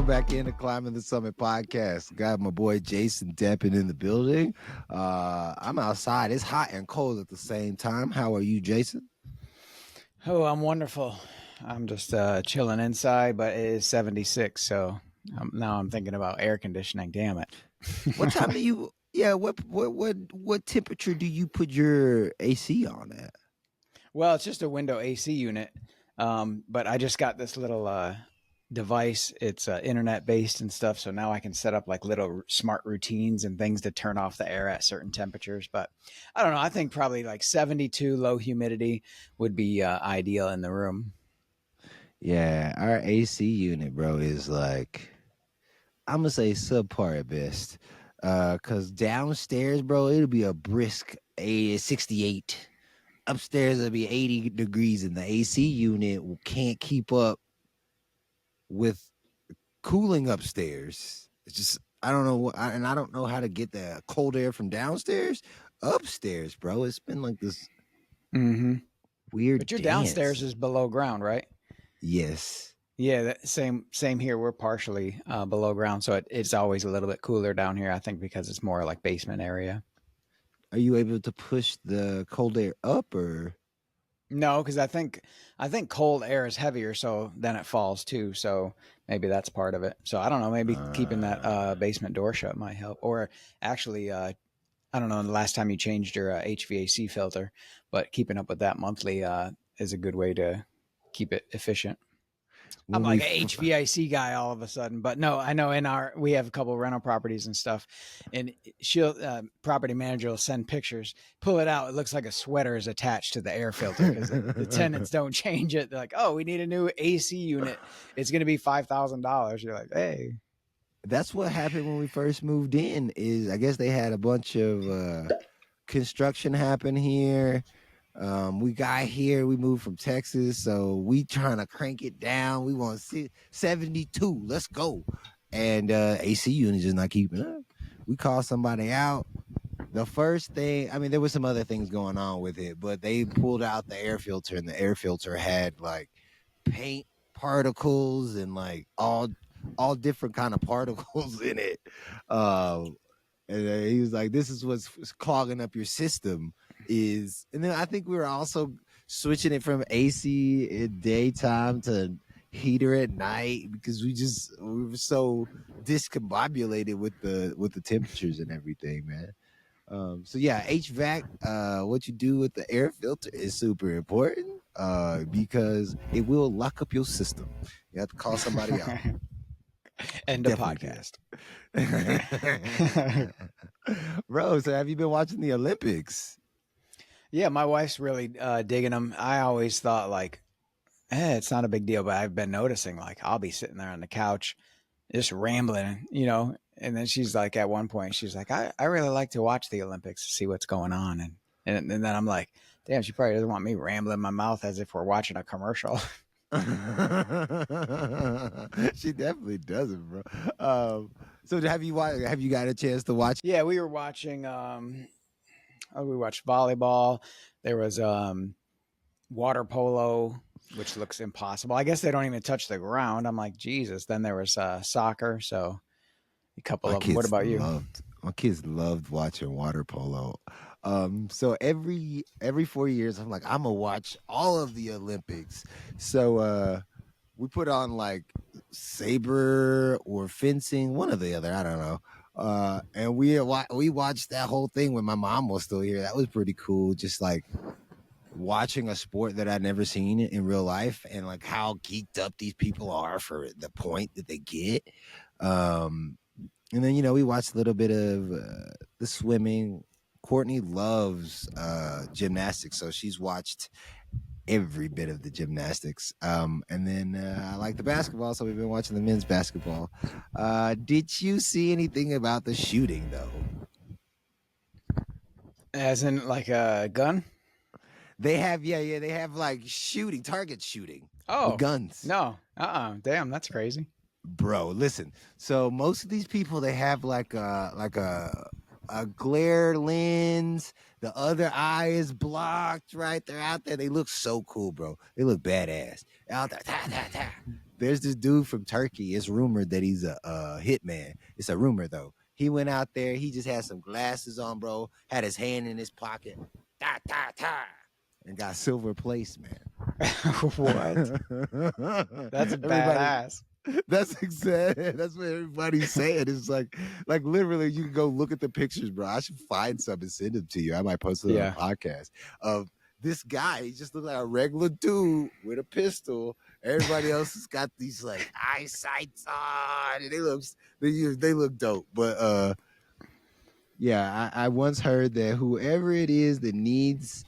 Welcome back into Climbing the Summit podcast. Got my boy Jason Deppin in the building. I'm outside. It's hot and cold at the same time. How are you, Jason? Oh, I'm wonderful. I'm just chilling inside, but it is 76, so now I'm thinking about air conditioning. Damn it! What time do you? Yeah, what temperature do you put your AC on at? Well, it's just a window AC unit, but I just got this little device. It's internet based and stuff, so now I can set up like little smart routines and things to turn off the air at certain temperatures. But I don't know. I think probably like 72, low humidity would be ideal in the room. Yeah, our AC unit, bro, is like I'm gonna say subpar at best. Cause downstairs, bro, it'll be a brisk 68. Upstairs it'll be 80 degrees, and the AC unit can't keep up with cooling upstairs. It's just I don't know, and I don't know how to get the cold air from downstairs upstairs, bro. It's been like this weird But your dance. downstairs is below ground, right? Yes. Yeah, same here. We're partially below ground, so it's always a little bit cooler down here. I think because it's more like basement area. Are you able to push the cold air up, or No, because I think cold air is heavier, so then it falls too. So maybe that's part of it. So I don't know. Maybe keeping that basement door shut might help. Or actually, I don't know. The last time you changed your HVAC filter, but keeping up with that monthly is a good way to keep it efficient. I'm like an HVAC guy all of a sudden, but no, I know we have a couple of rental properties and stuff, and property manager will send pictures, pull it out. It looks like a sweater is attached to the air filter because the tenants don't change it. They're like, oh, we need a new AC unit. It's going to be $5,000. You're like, hey. That's what happened when we first moved in. Is I guess they had a bunch of construction happen here. We got here. We moved from Texas, so we trying to crank it down. We want 72. Let's go. And AC unit just not keeping up. We called somebody out. The first thing, I mean, there was some other things going on with it, but they pulled out the air filter, and the air filter had like paint particles and like all different kind of particles in it. And he was like, "This is what's clogging up your system." And then I think we were also switching it from AC in daytime to heater at night because we were so discombobulated with the temperatures and everything, man. So yeah, HVAC, what you do with the air filter is super important because it will lock up your system. You have to call somebody out. End of podcast. Bro, so have you been watching the Olympics? Yeah, my wife's really digging them. I always thought like, it's not a big deal, but I've been noticing like I'll be sitting there on the couch just rambling, and then she's like, at one point, she's like, I really like to watch the Olympics to see what's going on. And then I'm like, damn, she probably doesn't want me rambling my mouth as if we're watching a commercial. She definitely doesn't, bro. So have you got a chance to watch? Yeah, we were watching, we watched volleyball. There was water polo, which looks impossible. I guess they don't even touch the ground. I'm like, Jesus. Then there was soccer. So a couple of them. What about you? My kids loved watching water polo. So every 4 years, I'm like, I'm gonna watch all of the Olympics. So we put on like saber or fencing, one or the other. I don't know. And we watched that whole thing when my mom was still here. That was pretty cool. Just like watching a sport that I'd never seen in real life, and like how geeked up these people are for the point that they get. And then, we watched a little bit of the swimming. Courtney loves gymnastics, so she's watched every bit of the gymnastics. And then I like the basketball, so we've been watching the men's basketball. Did you see anything about the shooting, though? As in like a gun? They have, they have like target shooting with guns. No. Damn, that's crazy. Bro, listen. So most of these people, they have like a a glare lens. The other eye is blocked. Right, they're out there. They look so cool, bro. They look badass out there. Ta, ta, ta. There's this dude from Turkey. It's rumored that he's a hitman. It's a rumor though. He went out there. He just had some glasses on, bro. Had his hand in his pocket. Ta ta ta. And got silver place, man. What? That's a Everybody, badass. that's exactly that's what everybody's saying. It's like literally you can go look at the pictures, bro. I should find some and send them to you. I might post it on Yeah. a podcast of this guy. He just looks like a regular dude with a pistol. Everybody else has got these like eyesights on, and they look dope. But yeah, I once heard that whoever it is that needs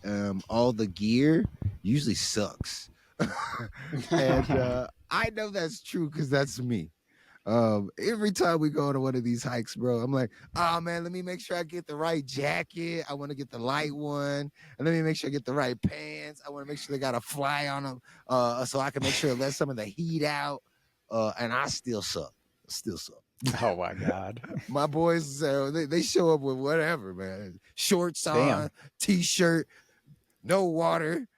all the gear usually sucks. And I know that's true because that's me. Every time we go on one of these hikes, bro, I'm like, oh man, let me make sure I get the right jacket. I want to get the light one, and let me make sure I get the right pants. I want to make sure they got a fly on them, so I can make sure it lets some of the heat out. And I still suck. Still suck. Oh my God. My boys, they show up with whatever, man. Shorts on, Damn. t-shirt, no water.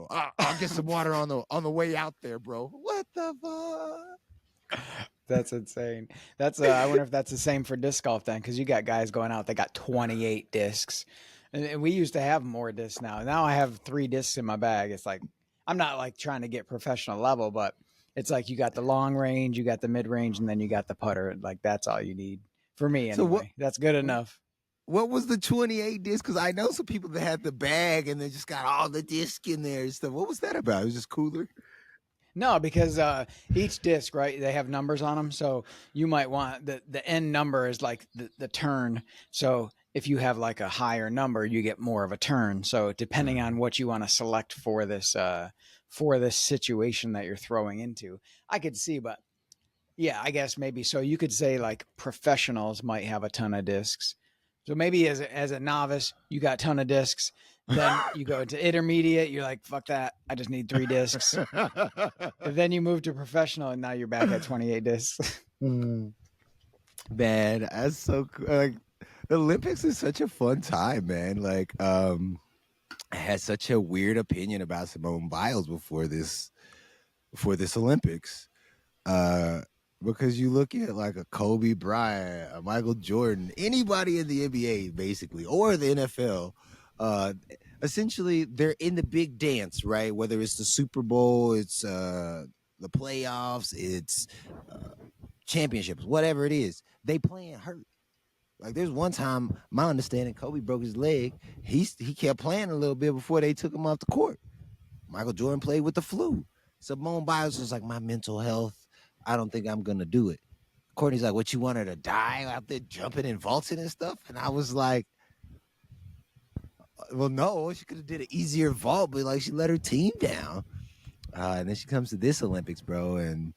I'll get some water on the way out there, bro. What the fuck? That's insane. That's I wonder if that's the same for disc golf then, because you got guys going out that got 28 discs, and we used to have more discs. Now I have 3 discs in my bag. It's like I'm not like trying to get professional level, but it's like you got the long range, you got the mid range, and then you got the putter. Like that's all you need for me anyway. So That's good enough. what was the 28 disc? Because I know some people that had the bag and they just got all the disc in there and stuff. What was that about? It was just cooler. No, because each disc, right, they have numbers on them. So you might want the end number is like the turn. So if you have like a higher number, you get more of a turn. So depending on what you want to select for this situation that you're throwing into, I could see, but yeah, I guess maybe so. You could say like professionals might have a ton of discs. So maybe as a novice, you got a ton of discs. Then you go into intermediate, you're like, fuck that. I just need 3 discs. And then you move to professional, and now you're back at 28 discs. Man, that's so cool. Like the Olympics is such a fun time, man. Like, I had such a weird opinion about Simone Biles before this Olympics. Because you look at like a Kobe Bryant, a Michael Jordan, anybody in the NBA basically, or the NFL, essentially they're in the big dance, right? Whether it's the Super Bowl, it's the playoffs, it's championships, whatever it is, they playing hurt. Like there's one time, my understanding, Kobe broke his leg. He kept playing a little bit before they took him off the court. Michael Jordan played with the flu. Simone Biles was like, my mental health, I don't think I'm gonna do it. Courtney's like, what, you want her to die out there jumping and vaulting and stuff? And I was like, well, no, she could have did an easier vault, but like she let her team down. And then she comes to this Olympics, bro, and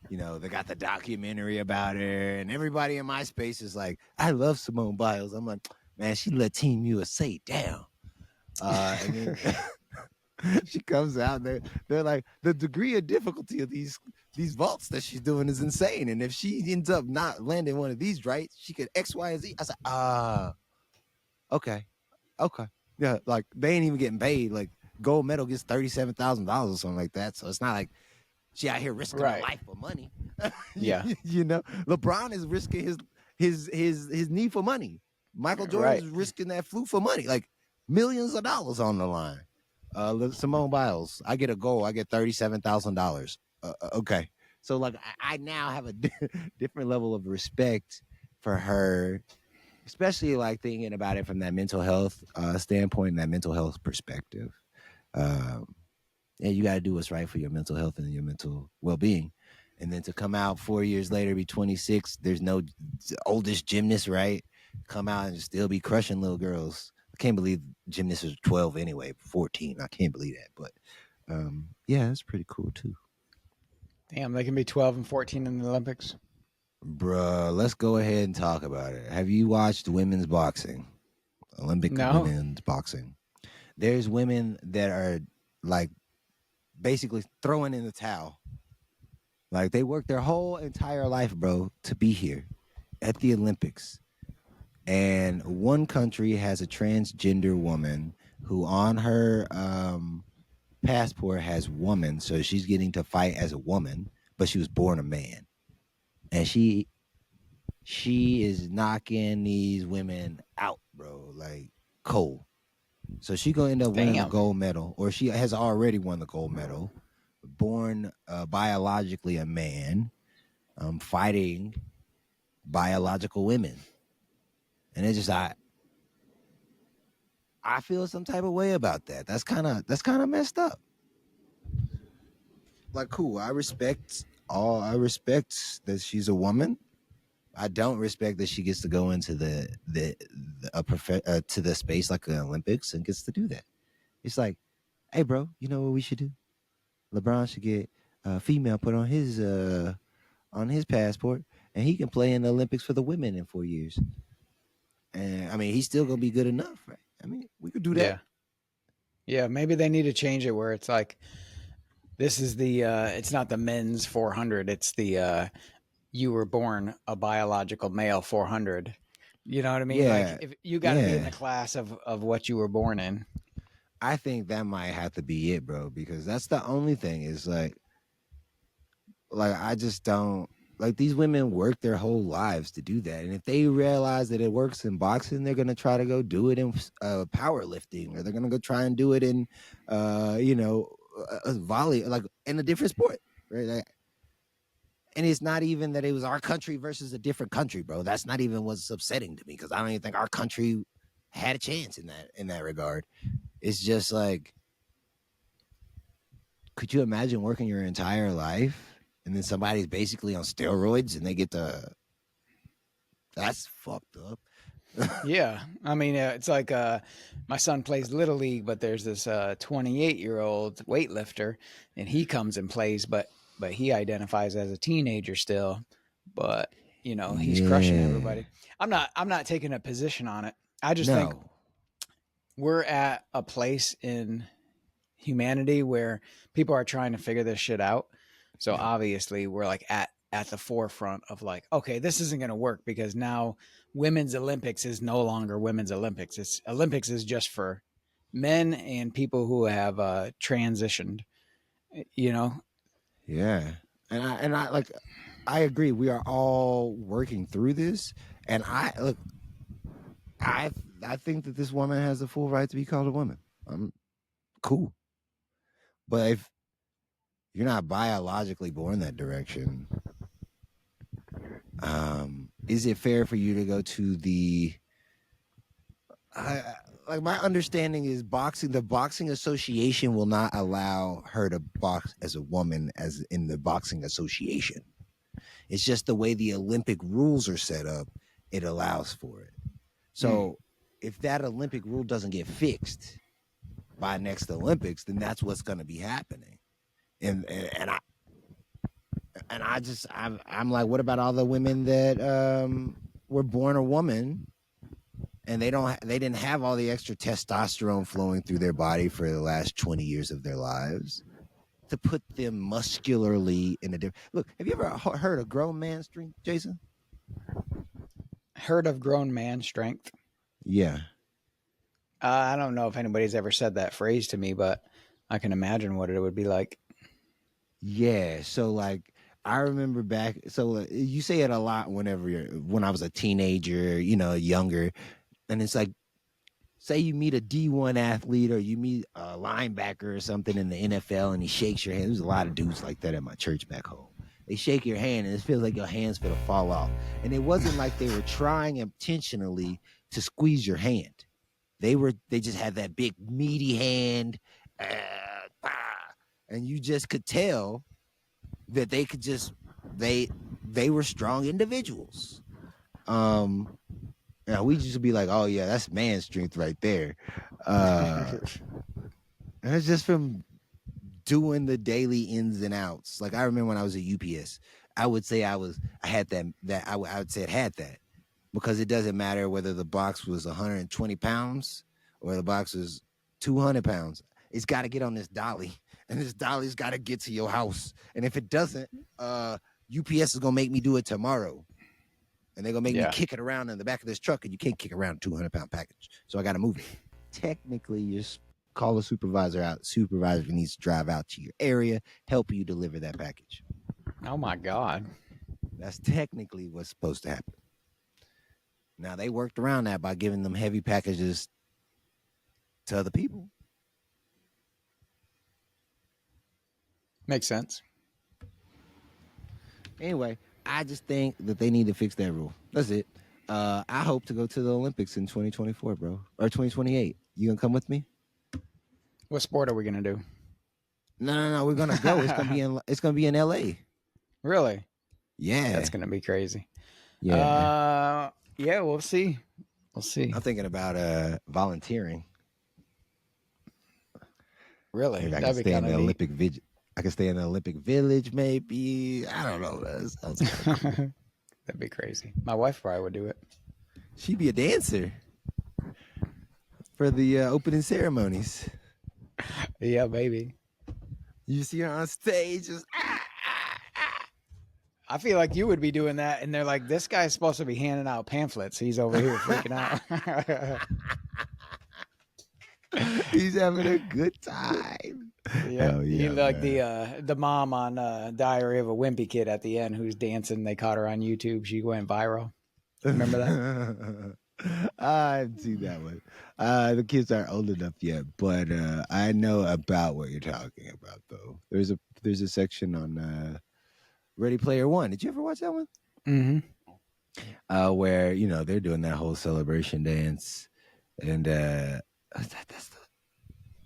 you know, they got the documentary about her, and everybody in my space is like, I love Simone Biles. I'm like, man, she let Team USA down. And then she comes out, and they're like, the degree of difficulty of these vaults that she's doing is insane. And if she ends up not landing one of these right, she could X, Y, and Z. I said, okay. Yeah, like they ain't even getting paid. Like gold medal gets $37,000 or something like that. So it's not like she out here risking her life for money. Yeah. You know, LeBron is risking his knee for money. Michael Jordan is risking that flu for money. Like millions of dollars on the line. Simone Biles, I get a goal. I get $37,000. Okay. So like I now have a different level of respect for her, especially like thinking about it from that mental health standpoint and that mental health perspective. Yeah, you got to do what's right for your mental health and your mental well-being. And then to come out 4 years later, be 26, there's no oldest gymnast, right? Come out and still be crushing little girls. I can't believe gymnasts are 12 anyway, 14. I can't believe that. But yeah, that's pretty cool too. Damn, they can be 12 and 14 in the Olympics. Bruh, let's go ahead and talk about it. Have you watched women's boxing? Olympic women's boxing. There's women that are like basically throwing in the towel. Like they worked their whole entire life, bro, to be here at the Olympics. And one country has a transgender woman who on her passport has woman, so she's getting to fight as a woman, but she was born a man. And she is knocking these women out, bro, like cold. So she gonna end up winning the Damn. gold medal, or she has already won the gold medal. Born biologically a man, fighting biological women, and it's just I feel some type of way about that. That's kind of messed up. Like, cool. I respect that she's a woman. I don't respect that she gets to go into to the space like the Olympics and gets to do that. It's like, hey, bro, you know what we should do? LeBron should get a female put on his passport, and he can play in the Olympics for the women in 4 years. And I mean, he's still gonna be good enough, right? I mean, we could do that. Yeah. Yeah. Maybe they need to change it where it's like, this is the, it's not the men's 400. It's the, you were born a biological male 400. You know what I mean? Like, Yeah, if you got to be in yeah. the class of what you were born in. I think that might have to be it, bro, because that's the only thing is like I just don't like these women work their whole lives to do that, and if they realize that it works in boxing, they're gonna try to go do it in powerlifting, or they're gonna go try and do it in, volley, like in a different sport, right? Like, and it's not even that it was our country versus a different country, bro. That's not even what's upsetting to me because I don't even think our country had a chance in that regard. It's just like, could you imagine working your entire life and then somebody's basically on steroids and they get to? That's fucked up. Yeah. I mean, it's like my son plays Little League, but there's this 28-year-old weightlifter, and he comes and plays, but he identifies as a teenager still. But, you know, he's crushing Yeah. everybody. I'm not taking a position on it. I just think No. we're at a place in humanity where people are trying to figure this shit out. So Yeah. obviously we're like at the forefront of like, okay, this isn't going to work because now women's Olympics is no longer women's Olympics. It's Olympics is just for men and people who have transitioned, you know? Yeah. And I like I agree. We are all working through this, and I I think that this woman has the full right to be called a woman. I'm cool, but if you're not biologically born that direction, is it fair for you to go to the I, like my understanding is boxing the boxing association will not allow her to box as a woman as in the boxing association. It's just the way the Olympic rules are set up, it allows for it. Mm. So if that Olympic rule doesn't get fixed by next Olympics, then that's what's going to be happening. And I just I'm like, what about all the women that were born a woman and they didn't have all the extra testosterone flowing through their body for the last 20 years of their lives to put them muscularly in a different look. Have you ever heard of grown man strength, Jason? Heard of grown man strength? Yeah. I don't know if anybody's ever said that phrase to me, but I can imagine what it would be like. Yeah. So like I remember back. So you say it a lot when I was a teenager, younger, and it's like, say you meet a D1 athlete or you meet a linebacker or something in the NFL and he shakes your hand. There's a lot of dudes like that at my church back home. They shake your hand and it feels like your hand's gonna fall off. And it wasn't like they were trying intentionally to squeeze your hand. They just had that big meaty hand, and you just could tell that they could just they were strong individuals. Um, we just be like, oh yeah, that's man strength right there. Uh, and it's just from doing the daily ins and outs. Like I remember when I was at UPS, I would say I had that I would say it had that because it doesn't matter whether the box was 120 pounds or the box was 200 pounds. It's got to get on this dolly, and this dolly's got to get to your house. And if it doesn't, UPS is gonna make me do it tomorrow. and they're gonna make me Yeah. kick it around in the back of this truck, and you can't kick around a 200-pound package, so I got to move it. Technically, you just call a supervisor out. Supervisor needs to drive out to your area, help you deliver that package. Oh my God. That's technically what's supposed to happen. Now they worked around that by giving them heavy packages to other people. Makes sense. Anyway, I just think that they need to fix that rule. That's it. I hope to go to the Olympics in 2024, bro, or 2028. You gonna come with me? What sport are we gonna do? No. We're gonna go. It's gonna be in LA. Really? Yeah, That's gonna be crazy. yeah. Yeah, we'll see. We'll see. I'm thinking about volunteering. Really? Maybe I can That'd be stay in kind the of neat. Olympic Village. I can stay in the Olympic Village, maybe. I don't know. That sounds kinda cool. That'd be crazy. My wife probably would do it. She'd be a dancer for the opening ceremonies. Yeah, maybe. You see her on stage, just I feel like you would be doing that, and they're like, "This guy's supposed to be handing out pamphlets. He's over here freaking out." he's having a good time. Yeah, Hell yeah, you like man. the mom on Diary of a Wimpy Kid at the end who's dancing. They caught her on YouTube. She went viral. Remember that? I haven't seen that one. The kids aren't old enough yet, but I know about what you're talking about. Though there's a section on Ready Player One. Did you ever watch that one? Mm-hmm. Where they're doing that whole celebration dance, and I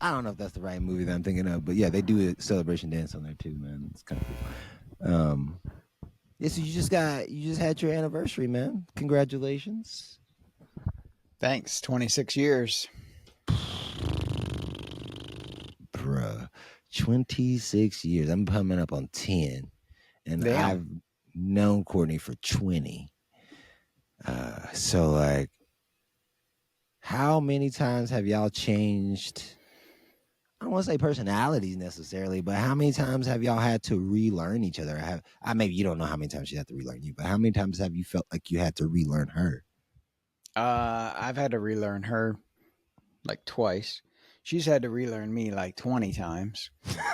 don't know if that's the right movie that I'm thinking of, but yeah, they do a celebration dance on there too, man. It's kind of cool. Yeah, so you just had your anniversary, man. Congratulations. Thanks. 26 years. Bruh. 26 years. I'm coming up on 10. And Damn. I've known Courtney for 20. So like, how many times have y'all changed? I don't want to say personalities necessarily, but how many times have y'all had to relearn each other? Maybe you don't know how many times she had to relearn you, but how many times have you felt like you had to relearn her? I've had to relearn her like twice. She's had to relearn me like 20 times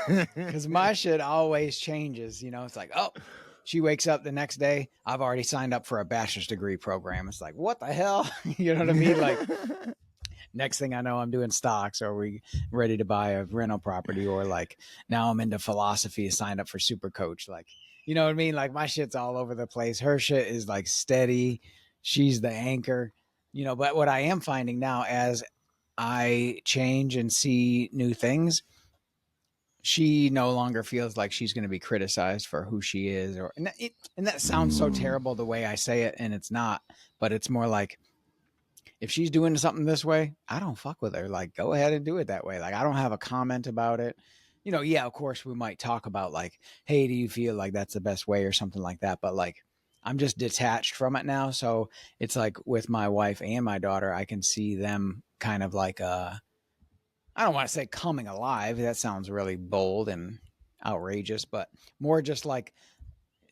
because my shit always changes. It's like, oh, she wakes up the next day. I've already signed up for a bachelor's degree program. It's like, what the hell? You know what I mean? Like, next thing I know, I'm doing stocks, or we ready to buy a rental property, or like now I'm into philosophy, signed up for super coach. Like, you know what I mean? Like my shit's all over the place. Her shit is like steady. She's the anchor, but what I am finding now as I change and see new things, she no longer feels like she's going to be criticized for who she is, and that sounds so terrible the way I say it, and it's not, but it's more like, if she's doing something this way, I don't fuck with her. Like, go ahead and do it that way. Like, I don't have a comment about it. Yeah, of course we might talk about like, hey, do you feel like that's the best way or something like that? But like, I'm just detached from it now. So it's like with my wife and my daughter, I can see them kind of like, I don't want to say coming alive. That sounds really bold and outrageous, but more just like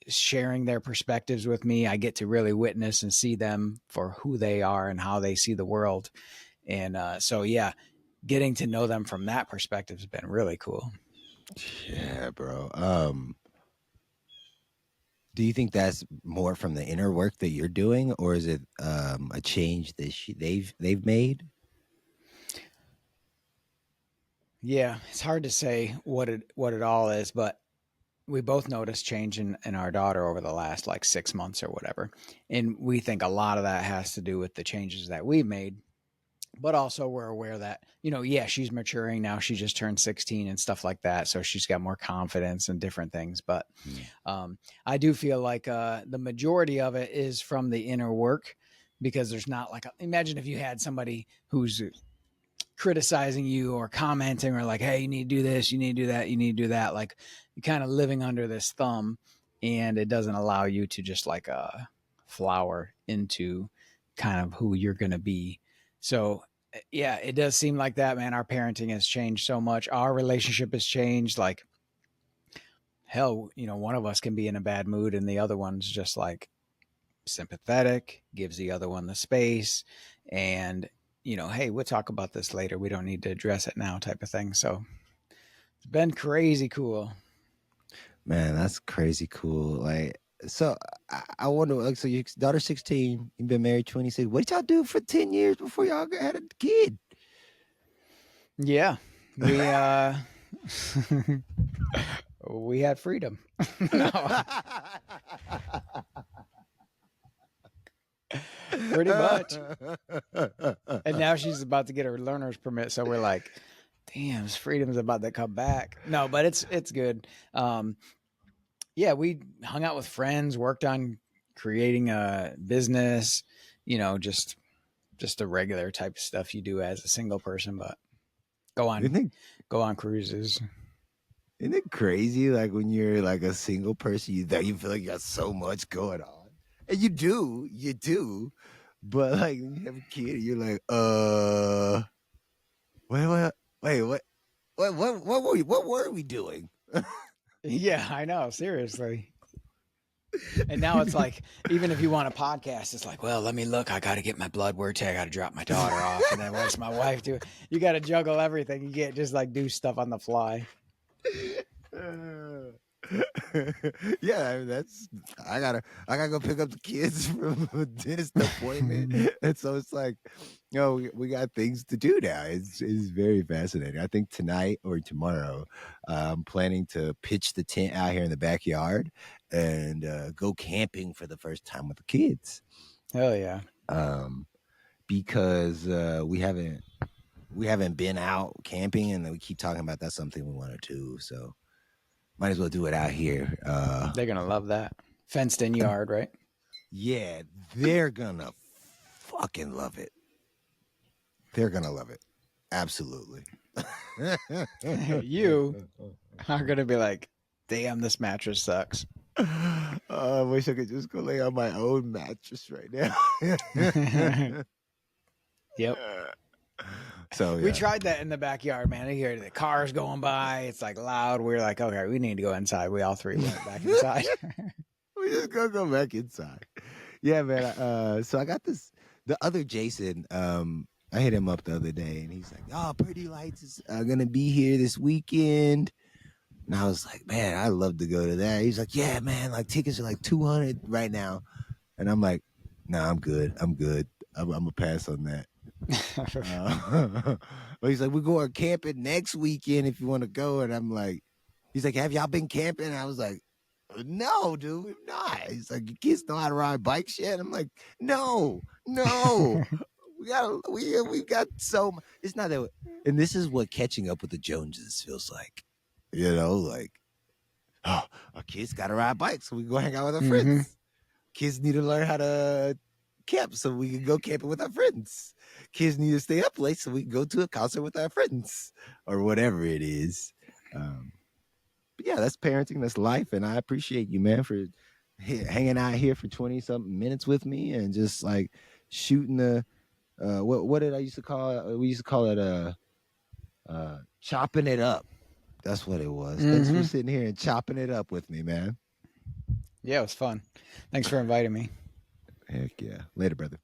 sharing their perspectives with me. I get to really witness and see them for who they are and how they see the world. And so, yeah, getting to know them from that perspective has been really cool. Yeah, bro. Do you think that's more from the inner work that you're doing, or is it a change that they've made? Yeah, it's hard to say what it all is, but we both noticed change in our daughter over the last like 6 months or whatever. And we think a lot of that has to do with the changes that we made. But also we're aware that, yeah, she's maturing now. She just turned 16 and stuff like that. So she's got more confidence and different things. But I do feel like the majority of it is from the inner work, because there's not like, imagine if you had somebody who's criticizing you or commenting or like, hey, you need to do this, you need to do that, you need to do that. Like, you're kind of living under this thumb, and it doesn't allow you to just like flower into kind of who you're going to be. So yeah, it does seem like that, man. Our parenting has changed so much. Our relationship has changed. Like, hell, one of us can be in a bad mood and the other one's just like sympathetic, gives the other one the space, and hey, we'll talk about this later. We don't need to address it now, type of thing. So it's been crazy cool. Man, that's crazy cool. Like, so I wonder, like, so your daughter's 16, you've been married 26. What did y'all do for 10 years before y'all had a kid? Yeah, we we had freedom. No, pretty much. And now she's about to get her learner's permit, so we're like, damn, freedom's about to come back. No, but it's good. Yeah, we hung out with friends, worked on creating a business, just the regular type of stuff you do as a single person, but go on Isn't it, go on cruises. isn't it crazy? Like when you're like a single person, you feel like you got so much going on, and you do, but like when you have a kid, you're like, what were we doing? Yeah, I know, seriously. And now it's like, even if you want a podcast, it's like, well, let me look. I got to get my blood work. I got to drop my daughter off. And then what's my wife do? You got to juggle everything. You can't just like do stuff on the fly. Yeah, I mean, I gotta go pick up the kids from a dentist appointment, and so it's like, we got things to do now. It's very fascinating. I think tonight or tomorrow, I'm planning to pitch the tent out here in the backyard and go camping for the first time with the kids. Hell yeah. Because we haven't been out camping, and we keep talking about that's something we want to do. So might as well do it out here. They're going to love that. Fenced in yard, right? Yeah, they're gonna fucking love it. They're gonna love it. Absolutely. You are going to be like, damn, this mattress sucks. I wish I could just go lay on my own mattress right now. Yep. So We tried that in the backyard, man. I hear the cars going by. It's like loud. We're like, okay, we need to go inside. We all three went back inside. We just gonna go back inside. Yeah, man. So I got this. The other Jason. I hit him up the other day, and he's like, "Oh, Pretty Lights is gonna be here this weekend." And I was like, "Man, I'd love to go to that." He's like, "Yeah, man. Like tickets are like $200 right now," and I'm like, "Nah, I'm good. I'm gonna pass on that." But he's like, "We're going camping next weekend if you want to go," and I'm like, "He's like, have y'all been camping?" And I was like, "No, dude, we've not." He's like, "Your kids know how to ride bikes yet?" I'm like, "No." We've got so much. It's not that, and this is what catching up with the Joneses feels like. Like, oh, our kids got to ride bikes, so we can go hang out with our friends. Kids need to learn how to camp, so we can go camping with our friends. Kids need to stay up late, so we can go to a concert with our friends, or whatever it is. But yeah, that's parenting, that's life, and I appreciate you, man, for hanging out here for 20-something minutes with me and just like shooting the what did I used to call it? We used to call it chopping it up. That's what it was. Thanks for sitting here and chopping it up with me, man. Yeah, it was fun. Thanks for inviting me. Heck yeah. Later, brother.